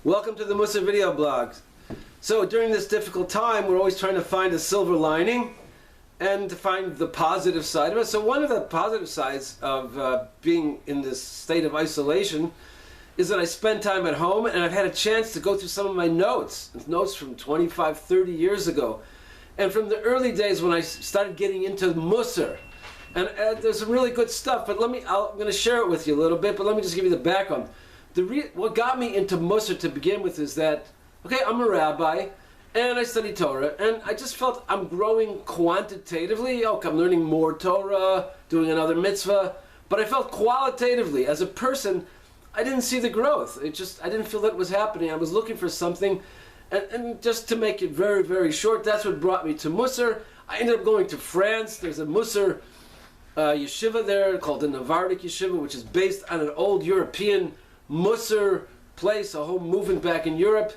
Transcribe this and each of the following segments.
Welcome to the Mussar video blog. So during this difficult time, we're always trying to find a silver lining and to find the positive side of it. So one of the positive sides of being in this state of isolation is that I spend time at home and I've had a chance to go through some of my notes from 25, 30 years ago. And from the early days when I started getting into Mussar. And there's some really good stuff, but I'm going to share it with you a little bit, but let me just give you the background. What got me into Mussar to begin with is that, okay, I'm a rabbi, and I study Torah, and I just felt I'm growing quantitatively. Okay, I'm learning more Torah, doing another mitzvah, but I felt qualitatively, as a person, I didn't see the growth. I didn't feel that was happening. I was looking for something, and just to make it very, very short, that's what brought me to Mussar. I ended up going to France. There's a Mussar yeshiva there called the Navardic Yeshiva, which is based on an old European Mussar place, a whole movement back in Europe.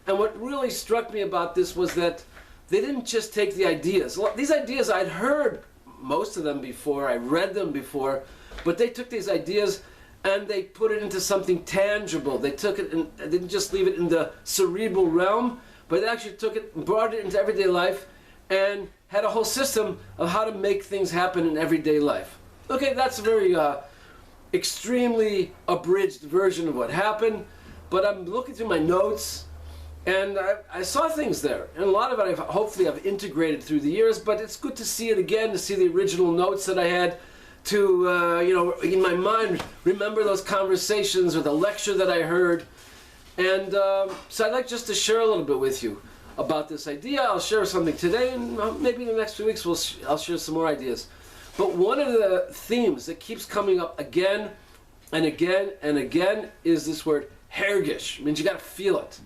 And what really struck me about this was that they didn't just take the ideas. These ideas I'd heard most of them before, I read them before, but they took these ideas and they put it into something tangible. They took it and they didn't just leave it in the cerebral realm, but they actually took it and brought it into everyday life and had a whole system of how to make things happen in everyday life. Okay, that's a very extremely abridged version of what happened, but I'm looking through my notes and I saw things there, and a lot of it hopefully I've integrated through the years, but it's good to see it again, to see the original notes that I had, to in my mind remember those conversations or the lecture that I heard. And so I'd like just to share a little bit with you about this idea. I'll share something today, and maybe in the next few weeks I'll share some more ideas. But one of the themes that keeps coming up again and again and again is this word hergish. It means you got to feel it.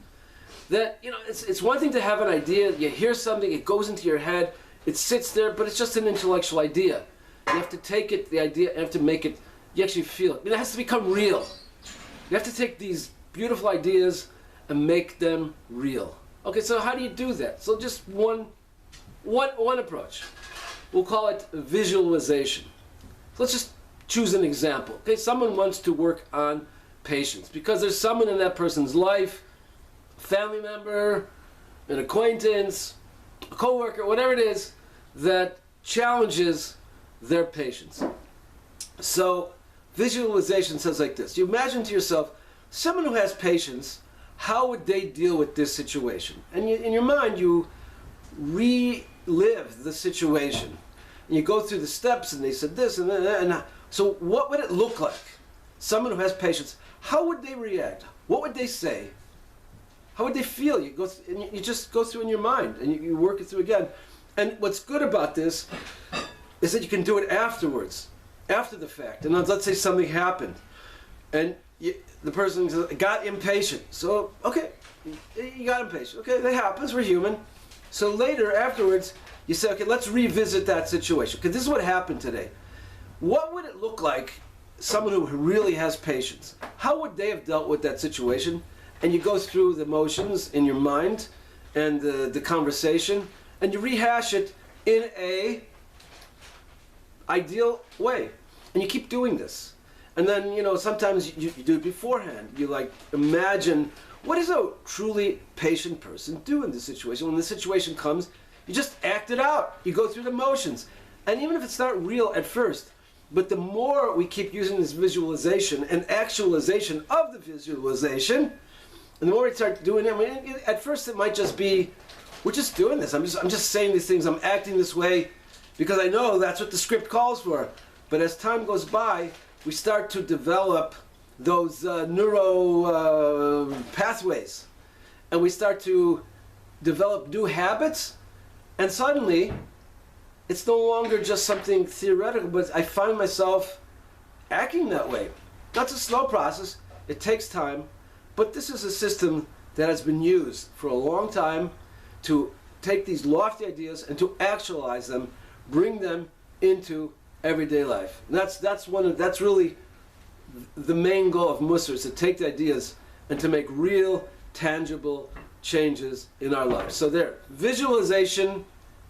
That, it's one thing to have an idea, you hear something, it goes into your head, it sits there, but it's just an intellectual idea. You have to take it, the idea, you have to make it, you actually feel it. It has to become real. You have to take these beautiful ideas and make them real. Okay, so how do you do that? So just one approach. We'll call it visualization. So let's just choose an example. Okay, someone wants to work on patience because there's someone in that person's life, a family member, an acquaintance, a coworker, whatever it is, that challenges their patience. So visualization says like this. You imagine to yourself, someone who has patience, how would they deal with this situation? And in your mind, you relive the situation. And you go through the steps, and they said this, and that, and so what would it look like? Someone who has patience, how would they react? What would they say? How would they feel? And you just go through in your mind, and you work it through again. And what's good about this is that you can do it afterwards, after the fact. And let's say something happened, and the person got impatient. So, okay, you got impatient. Okay, that happens, we're human. So later, afterwards, you say, okay, let's revisit that situation, because this is what happened today. What would it look like, someone who really has patience? How would they have dealt with that situation? And you go through the motions in your mind and the conversation, and you rehash it in a ideal way. And you keep doing this. And then, sometimes you do it beforehand. You imagine, what does a truly patient person do in this situation? When the situation comes, you just act it out. You go through the motions. And even if it's not real at first, but the more we keep using this visualization and actualization of the visualization, and the more we start doing it, at first it might just be, we're just doing this. I'm just saying these things. I'm acting this way because I know that's what the script calls for. But as time goes by, we start to develop those neuro pathways, and we start to develop new habits, and suddenly it's no longer just something theoretical, but I find myself acting that way. That's a slow process, it takes time, but this is a system that has been used for a long time to take these lofty ideas and to actualize them, bring them into everyday life. And that's really the main goal of Mussar, is to take the ideas and to make real, tangible changes in our lives. So there, visualization,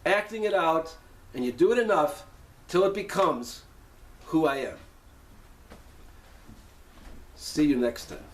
acting it out, and you do it enough till it becomes who I am. See you next time.